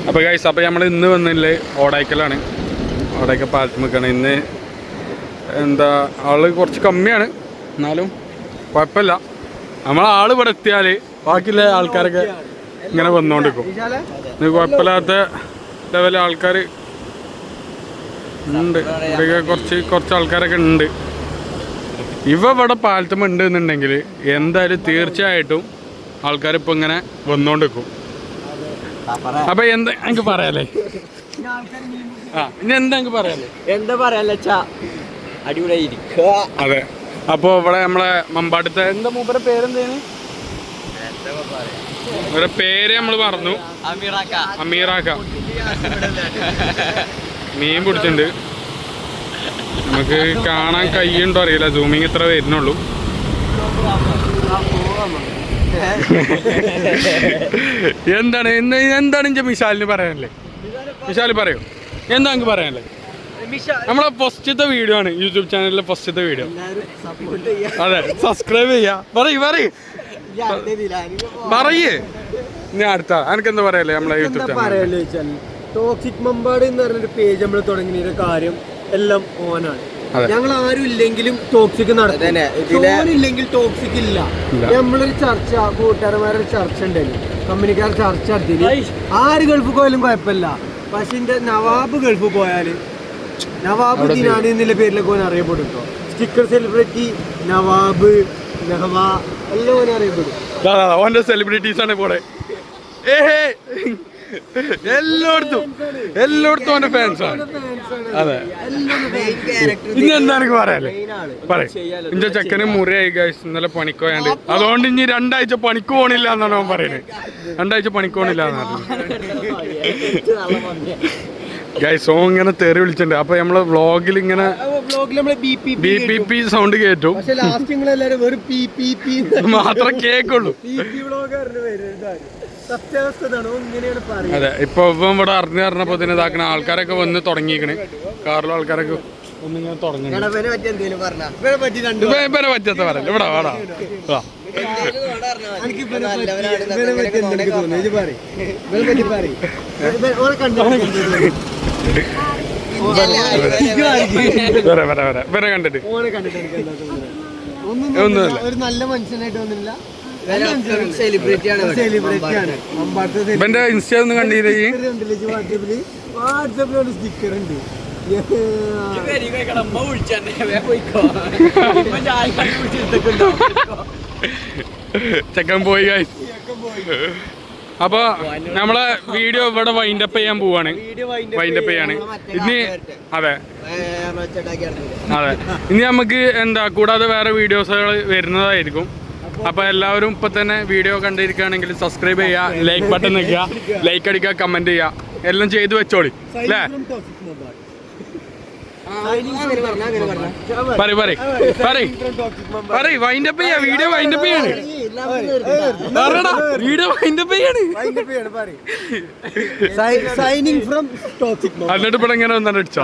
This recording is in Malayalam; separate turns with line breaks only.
അപ്പോൾ ഗൈസ്, അപ്പോൾ നമ്മൾ ഇന്ന് വന്നില്ലേ ഓടായിക്കലാണ്. ഓടായിക്കൽ പാലത്ത് നിൽക്കുകയാണ്. ഇന്ന് എന്താ ആള് കുറച്ച് കമ്മിയാണ്, എന്നാലും കുഴപ്പമില്ല. നമ്മളാൾ ഇവിടെ എത്തിയാൽ ബാക്കിയുള്ള ആൾക്കാരൊക്കെ ഇങ്ങനെ വന്നുകൊണ്ടിരിക്കും. ഇത് കുഴപ്പമില്ലാത്ത ലെവലിൽ ആൾക്കാർ ഉണ്ട്. ഇവിടെയൊക്കെ കുറച്ച് ആൾക്കാരൊക്കെ ഉണ്ട്. ഇവിടെ പാലത്തും ഉണ്ട് എന്നുണ്ടെങ്കിൽ എന്തായാലും തീർച്ചയായിട്ടും ആൾക്കാരിപ്പോൾ ഇങ്ങനെ വന്നുകൊണ്ടിരിക്കും. അപ്പൊ എന്താ എനിക്ക് പറയാല്ലേ? ഇനി എന്താ എനിക്ക് പറയാല്ലേ?
എന്താ പറയാ, അടിപൊളിയായിരിക്കും.
അതെ. അപ്പോൾ ഇവിടെ നമ്മളെ മമ്പാട്ടത്തെ എന്താ മൂപ്പരെ പേരെന്തേന്? ഒരു പേര് നമ്മൾ പറഞ്ഞു. അമീറാക്ക മീൻ പിടിച്ചിട്ടുണ്ട്. നമുക്ക് കാണാൻ കഴിയുണ്ടോ അറിയില്ല, സൂമിങ് ഇത്ര വരുന്നുള്ളൂ. എന്താണ് ഇന്റെ മിഷാലിന് പറയാനല്ലേ? മിഷാല് പറയൂ, എന്താ എനിക്ക് പറയാനല്ലേ? നമ്മളെ ഫസ്റ്റത്തെ വീഡിയോ ആണ്, യൂട്യൂബ് ചാനലിലെ ഫസ്റ്റത്തെ വീഡിയോ. അതെ, സബ്സ്ക്രൈബ് ചെയ്യാ. പറയേ ഇനി അടുത്ത എനിക്കെന്താ പറയല്ലേ നമ്മളെ യൂട്യൂബ് ചാനൽ?
ടോക്സിക് മമ്പാട് എന്ന് പറഞ്ഞൊരു പേജ് നമ്മൾ തുടങ്ങിയ കാര്യം എല്ലാം ഓനാണ്. ഞങ്ങൾ ആരും ഇല്ലെങ്കിലും ടോക്സിക് നടത്തില്ലെങ്കിൽ ടോക്സിക് ഇല്ല. നമ്മളൊരു ചർച്ച, കൂട്ടുകാരന്മാരൊരു ചർച്ച ഉണ്ടായിരുന്നു, കമ്പനിക്കാർ ചർച്ച നടത്തിയില്ല. ആര് ഗൾഫ് പോയാലും കുഴപ്പമില്ല. പക്ഷെ എന്റെ നവാബ് ഗൾഫ് പോയാല് നവാബ് ദിനാനി എന്നുള്ള പേരിലൊക്കെ ഓൻ അറിയപ്പെടും. സ്റ്റിക്കർ സെലിബ്രിറ്റി നവാബ് നെഹ്വ എല്ലാം ഓനെ അറിയപ്പെടും.
ഓന്റെ സെലിബ്രിറ്റീസ് ആണ് പോലെ. എല്ലായിടത്തും ഓന്റെ ഫാൻസ് ആണ്. അതെ. ഇനി എന്താ എനിക്ക് പറയാല്ലേ? ഇന്റെ ചെക്കന് മുറിയായി ഗൈസ്, ഇന്നലെ പണിക്ക് പോയാണ്ട്. അതുകൊണ്ട് ഇനി 2 ആഴ്ച പണിക്ക് പോണില്ല എന്നാണ് അവൻ പറയുന്നത്. 2 ആഴ്ച പണിക്ക് പോണില്ല എന്നാണ് ഗൈസ്. ഓ ഇങ്ങനെ തെറി വിളിച്ചിട്ടുണ്ട്. അപ്പൊ നമ്മള് വ്ളോഗിൽ ഇങ്ങനെ BPP സൗണ്ട് കേറ്റും, മാത്രം കേക്കുള്ളൂ. അതെ. ഇപ്പൊ ഇവിടെ അറിഞ്ഞപ്പോ തന്നെ ഇതാക്കണ ആൾക്കാരൊക്കെ വന്ന് തുടങ്ങിയിരിക്കണ്. കാറിലെ ആൾക്കാരൊക്കെ ഒന്നിങ്ങനെ തുടങ്ങി. ഇവരെ പറ്റാത്ത പറയല്ല, ഇവിടെ വാടാ. ഇവരെ കണ്ടിട്ട് ഒന്നുമില്ല,
ഒരു നല്ല മനുഷ്യനായിട്ട് വന്നില്ല.
ഇവന്റെ ഇൻസ്റ്റ ഒന്നും കണ്ടില്ല.
വാട്സാപ്പിൽ സ്റ്റിക്കർ ഉണ്ട്.
ചെക്കൻ പോയി. അപ്പൊ നമ്മളെ വീഡിയോ ഇവിടെ വൈൻഡപ്പ് ചെയ്യാൻ പോവാണ്. വൈൻഡപ്പ് ചെയ്യാണ് ഇനി. അതെ ഇനി നമുക്ക് എന്താ കൂടാതെ വേറെ വീഡിയോസുകൾ വരുന്നതായിരിക്കും. അപ്പൊ എല്ലാവരും ഇപ്പൊ തന്നെ വീഡിയോ കണ്ടിരിക്കുകയാണെങ്കിൽ സബ്സ്ക്രൈബ് ചെയ്യുക, ലൈക്ക് ബട്ടൺ നിൽക്കുക, ലൈക്ക് അടിക്കുക, കമന്റ് ചെയ്യുക, എല്ലാം ചെയ്ത് വെച്ചോളി അല്ലേ? വൈൻഡപ്പ് ചെയ്യാ. വീഡിയോ വൈൻഡപ്പ് ചെയ്യാണ്. വീഡിയോ വൈൻഡപ്പ് ചെയ്യാണ്. എന്നിട്ട് ഇവിടെ ഇങ്ങനെ വന്നിട്ട് അടിച്ചോ.